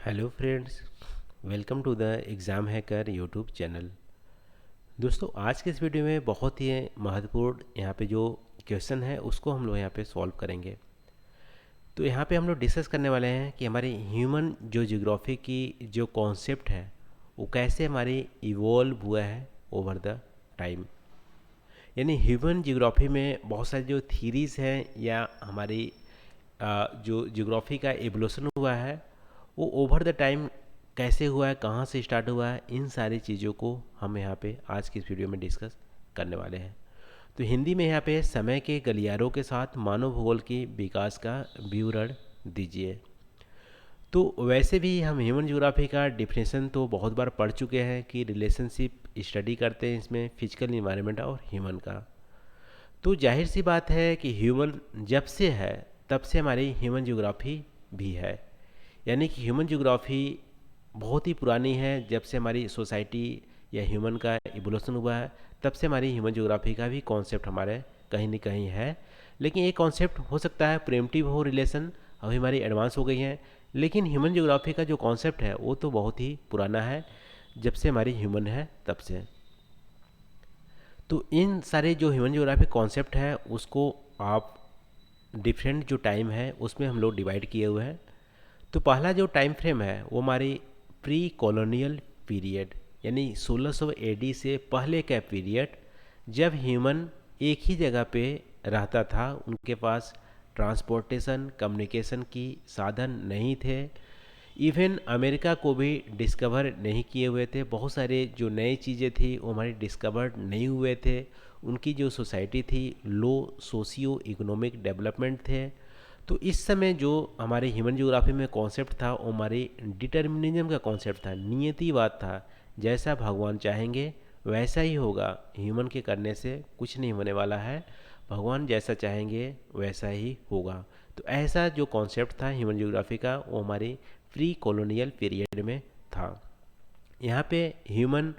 Hello friends, welcome to the exam hacker YouTube channel. दोस्तों, आज के इस वीडियो में बहुत ही महत्वपूर्ण यहाँ पे जो क्वेश्चन है उसको हम लोग यहाँ पे सॉल्व करेंगे। तो यहाँ पे हम लोग डिस्कस करने वाले हैं कि हमारे ह्यूमन जो ज्योग्राफी की जो कॉन्सेप्ट है वो कैसे हमारी इवॉल्व हुआ है ओवर द टाइम। यानी ह्यूमन ज्योग्राफी में बहुत सारी जो थीरीज़ हैं या हमारी जो ज्योग्राफी का एवोल्यूशन हुआ है वो ओवर द टाइम कैसे हुआ है, कहाँ से स्टार्ट हुआ है, इन सारी चीज़ों को हम यहाँ पे आज की इस वीडियो में डिस्कस करने वाले हैं। तो हिंदी में यहाँ पे समय के गलियारों के साथ मानव भूगोल की विकास का विवरण दीजिए। तो वैसे भी हम ह्यूमन ज्योग्राफी का डिफिनेशन तो बहुत बार पढ़ चुके हैं कि रिलेशनशिप स्टडी करते हैं इसमें फिजिकल इन्वायरमेंट और ह्यूमन का। तो जाहिर सी बात है कि ह्यूमन जब से है तब से हमारी ह्यूमन ज्योग्राफी भी है। यानी कि ह्यूमन ज्योग्राफी बहुत ही पुरानी है। जब से हमारी सोसाइटी या ह्यूमन का इवोल्यूशन हुआ है तब से हमारी ह्यूमन ज्योग्राफी का भी कॉन्सेप्ट हमारे कहीं ना कहीं है। लेकिन ये कॉन्सेप्ट हो सकता है प्रिमिटिव हो, रिलेशन अभी हमारी एडवांस हो गई है, लेकिन ह्यूमन ज्योग्राफी का जो कॉन्सेप्ट है वो तो बहुत ही पुराना है, जब से हमारी ह्यूमन है तब से। तो इन सारे जो ह्यूमन ज्योग्राफी कॉन्सेप्ट है उसको आप डिफरेंट जो टाइम है उसमें हम लोग डिवाइड किए हुए हैं। तो पहला जो टाइम फ्रेम है वो हमारी प्री कॉलोनियल पीरियड, यानी 1600 एडी से पहले का पीरियड, जब ह्यूमन एक ही जगह पे रहता था, उनके पास ट्रांसपोर्टेशन कम्युनिकेशन की साधन नहीं थे, इवन अमेरिका को भी डिस्कवर नहीं किए हुए थे, बहुत सारे जो नई चीज़ें थी वो हमारी डिस्कवर्ड नहीं हुए थे, उनकी जो सोसाइटी थी लो सोशियो इकोनॉमिक डेवलपमेंट थे। तो इस समय जो हमारे ह्यूमन ज्योग्राफी में कॉन्सेप्ट था वो हमारी डिटर्मिनिज्म का कॉन्सेप्ट था, नियतिवाद था। जैसा भगवान चाहेंगे वैसा ही होगा, ह्यूमन के करने से कुछ नहीं होने वाला है, भगवान जैसा चाहेंगे वैसा ही होगा। तो ऐसा जो कॉन्सेप्ट था ह्यूमन ज्योग्राफी का वो हमारी प्री कॉलोनियल पीरियड में था। यहाँ पे ह्यूमन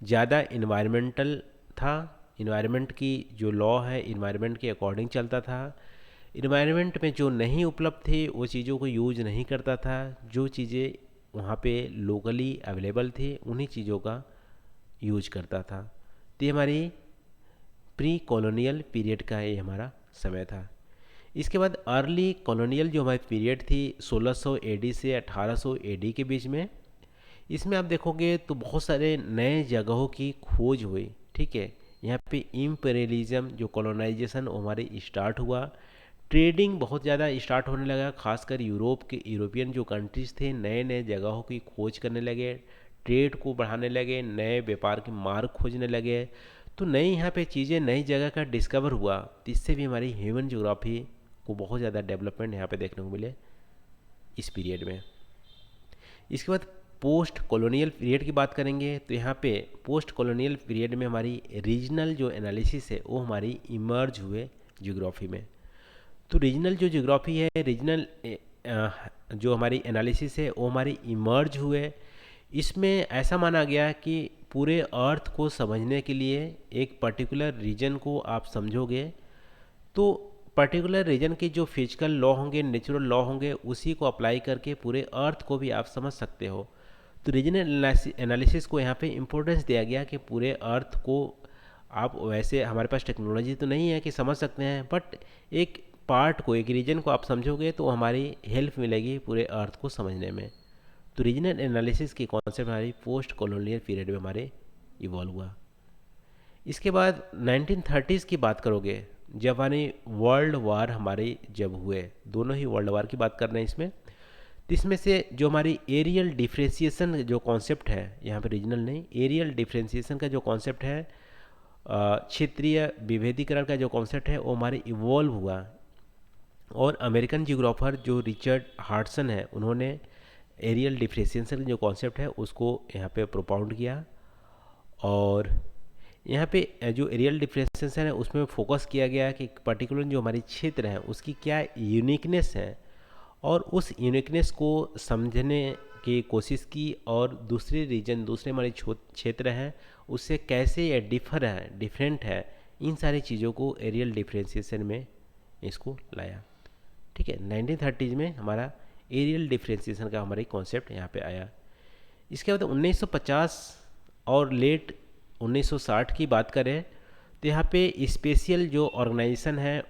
ज़्यादा इन्वायरमेंटल था, इन्वायरमेंट की जो लॉ है इन्वायरमेंट के अकॉर्डिंग चलता था। इन्वायरमेंट में जो नहीं उपलब्ध थे वो चीज़ों को यूज नहीं करता था, जो चीज़ें वहाँ पे लोकली अवेलेबल थी उन्हीं चीज़ों का यूज करता था। तो ये हमारी प्री कॉलोनियल पीरियड का ये हमारा समय था। इसके बाद अर्ली कॉलोनियल जो हमारी पीरियड थी 1600 एडी से 1800 एडी के बीच में, इसमें आप देखोगे तो बहुत सारे नए जगहों की खोज हुई। ठीक है, यहाँ पे इम्पेरियलिज्म जो कॉलोनाइजेशन हमारे स्टार्ट हुआ, ट्रेडिंग बहुत ज़्यादा स्टार्ट होने लगा, खासकर यूरोप के यूरोपियन जो कंट्रीज़ थे नए नए जगहों की खोज करने लगे, ट्रेड को बढ़ाने लगे, नए व्यापार के मार्ग खोजने लगे। तो नई यहाँ पे चीज़ें नई जगह का डिस्कवर हुआ, तो इससे भी हमारी ह्यूमन ज्योग्राफी को बहुत ज़्यादा डेवलपमेंट यहाँ पे देखने को मिले इस पीरियड में। इसके बाद पोस्ट कॉलोनियल पीरियड की बात करेंगे तो यहाँ पे पोस्ट कॉलोनियल पीरियड में हमारी रीजनल जो एनालिसिस है वो हमारी इमर्ज हुए ज्योग्राफी में। तो रीजनल जो ज्योग्राफी है, रीजनल जो हमारी एनालिसिस है वो हमारी इमर्ज हुए। इसमें ऐसा माना गया कि पूरे अर्थ को समझने के लिए एक पर्टिकुलर रीजन को आप समझोगे तो पर्टिकुलर रीजन के जो फिजिकल लॉ होंगे, नेचुरल लॉ होंगे, उसी को अप्लाई करके पूरे अर्थ को भी आप समझ सकते हो। तो रीजनल एनालिसिस को यहाँ पे इम्पोर्टेंस दिया गया कि पूरे अर्थ को आप, वैसे हमारे पास टेक्नोलॉजी तो नहीं है कि समझ सकते हैं, बट एक पार्ट को, एक रीजन को आप समझोगे तो हमारी हेल्प मिलेगी पूरे अर्थ को समझने में। तो रीजनल एनालिसिस की कॉन्सेप्ट हमारी पोस्ट कॉलोनियल पीरियड में हमारे इवॉल्व हुआ। इसके बाद 1930s की बात करोगे, जब हमारे वर्ल्ड वार हमारे जब हुए, दोनों ही वर्ल्ड वार की बात कर रहे हैं इसमें, तो इसमें से जो हमारी एरियल डिफ्रेंसिएशन जो कॉन्सेप्ट है, यहाँ पे रीजनल नहीं, एरियल डिफ्रेंसिएशन का जो कॉन्सेप्ट है, क्षेत्रीय विभेदीकरण का जो कॉन्सेप्ट है वो हमारे इवॉल्व हुआ। और अमेरिकन जियोग्राफर जो रिचर्ड हार्टसन है उन्होंने एरियल डिफ्रेंसिएशन जो कॉन्सेप्ट है उसको यहाँ पे प्रोपाउंड किया। और यहाँ पे जो एरियल डिफ्रेंसिएशन है उसमें फोकस किया गया कि पर्टिकुलर जो हमारी क्षेत्र है उसकी क्या यूनिकनेस है, और उस यूनिकनेस को समझने की कोशिश की, और दूसरे रीजन, दूसरे हमारे क्षेत्र हैं उससे कैसे ये डिफर है, डिफरेंट है, इन सारी चीज़ों को एरियल डिफ्रेंसिएशन में इसको लाया। ठीक है, 1930s में हमारा एरियल डिफ्रेंसिएशन का हमारे कॉन्सेप्ट यहाँ पे आया। इसके बाद 1950 और लेट 1960 की बात करें तो यहाँ पे स्पेशियल जो ऑर्गेनाइजेशन है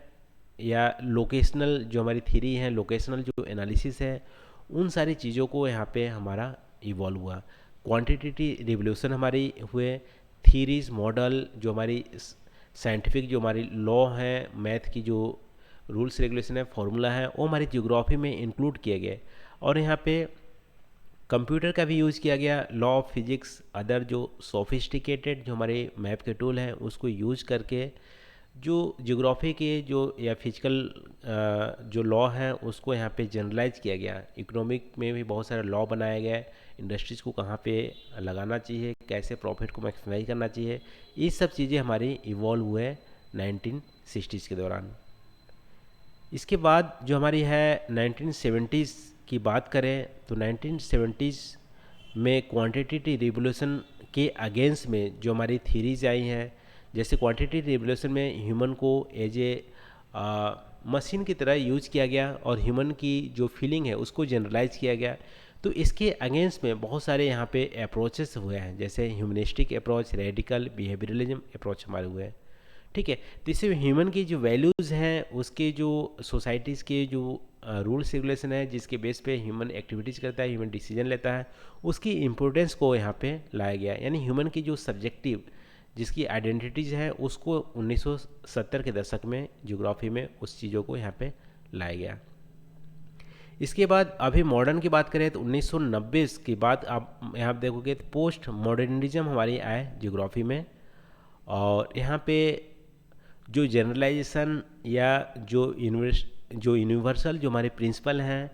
या लोकेशनल जो हमारी थ्योरी है, लोकेशनल जो एनालिसिस है, उन सारी चीज़ों को यहाँ पे हमारा इवॉल्व हुआ। क्वांटिटेटिव रिवोल्यूशन हमारी हुए, थीरीज मॉडल जो हमारी साइंटिफिक जो हमारी लॉ है, मैथ की जो रूल्स रेगुलेशन है, फार्मूला है, वो हमारी ज्योग्राफी में इंक्लूड किए गए। और यहाँ पे कंप्यूटर का भी यूज़ किया गया, लॉ ऑफ फिजिक्स, अदर जो सोफिस्टिकेटेड जो हमारे मैप के टूल हैं उसको यूज करके जो ज्योग्राफी के जो या फिजिकल जो लॉ हैं उसको यहाँ पे जनरलाइज किया गया। इकोनॉमिक में भी बहुत सारे लॉ बनाया गया है, इंडस्ट्रीज़ को कहाँ पे लगाना चाहिए, कैसे प्रॉफिट को मैक्सिमाइज करना चाहिए, ये सब चीज़ें हमारी इवॉल्व हुए 1960s के दौरान। इसके बाद जो हमारी है 1970s की बात करें तो 1970s में क्वांटिटेटिव रिवोल्यूशन के अगेंस्ट में जो हमारी थीरीज आई हैं, जैसे क्वांटिटेटिव रिवोल्यूशन में ह्यूमन को एज ए मशीन की तरह यूज किया गया और ह्यूमन की जो फीलिंग है उसको जनरलाइज किया गया। तो इसके अगेंस्ट में बहुत सारे यहाँ पे अप्रोचेस हुए हैं, जैसे humanistic approach, radical behaviourism approach हमारे हुए हैं। ठीक है, तो इससे ह्यूमन की जो वैल्यूज़ हैं, उसके जो सोसाइटीज़ के जो रूल्स रेगुलेशन है, जिसके बेस पे ह्यूमन एक्टिविटीज़ करता है, ह्यूमन डिसीजन लेता है, उसकी इम्पोर्टेंस को यहाँ पे लाया गया। यानी ह्यूमन की जो सब्जेक्टिव जिसकी आइडेंटिटीज़ है उसको 1970 के दशक में ज्योग्राफी में उस चीज़ों को यहाँ पे लाया गया। इसके बाद अभी मॉडर्न की बात करें तो 1990 के बाद आप यहाँ देखोगे तो पोस्ट मॉडर्निज्म हमारी आए ज्योग्राफी में। और यहाँ पे जो जनरलाइजेशन या जो यूनिवर्सल जो हमारे प्रिंसिपल हैं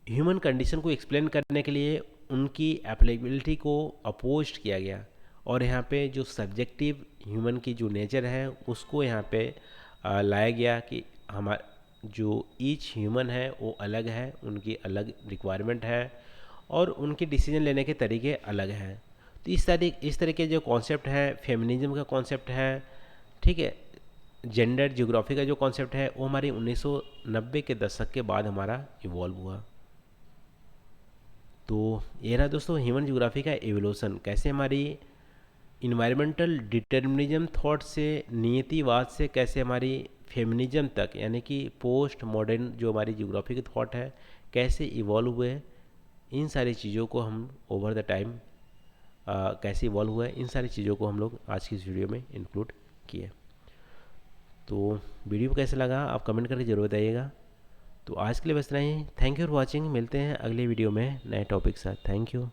ह्यूमन कंडीशन को एक्सप्लेन करने के लिए, उनकी एप्लीकेबिलिटी को अपोज किया गया। और यहाँ पे जो सब्जेक्टिव ह्यूमन की जो नेचर है उसको यहाँ पे लाया गया कि हमारा जो ईच ह्यूमन है वो अलग है, उनकी अलग रिक्वायरमेंट है और उनके डिसीजन लेने के तरीके अलग हैं। तो इस तरीके जो कॉन्सेप्ट है, फेमिनिज्म का कॉन्सेप्ट है, ठीक है, जेंडर ज्योग्राफी का जो कॉन्सेप्ट है वो हमारी 1990 के दशक के बाद हमारा इवॉल्व हुआ। तो ये रहा दोस्तों ह्यूमन ज्योग्राफी का एवोल्यूशन, कैसे हमारी इन्वायरमेंटल डिटर्मिनिज्म थॉट से, नियतिवाद से कैसे हमारी फेमिनिज्म तक, यानी कि पोस्ट मॉडर्न जो हमारी ज्योग्राफी के थॉट है कैसे इवॉल्व हुए, इन सारी चीज़ों को हम ओवर द टाइम कैसे इवॉल्व हुआ है, इन सारी चीज़ों को हम लोग आज की इस वीडियो में इंक्लूड किए। तो वीडियो कैसा लगा आप कमेंट करके ज़रूर बताइएगा। तो आज के लिए बस इतना ही। Thank you for watching. मिलते हैं अगले वीडियो में नए टॉपिक के साथ। Thank you.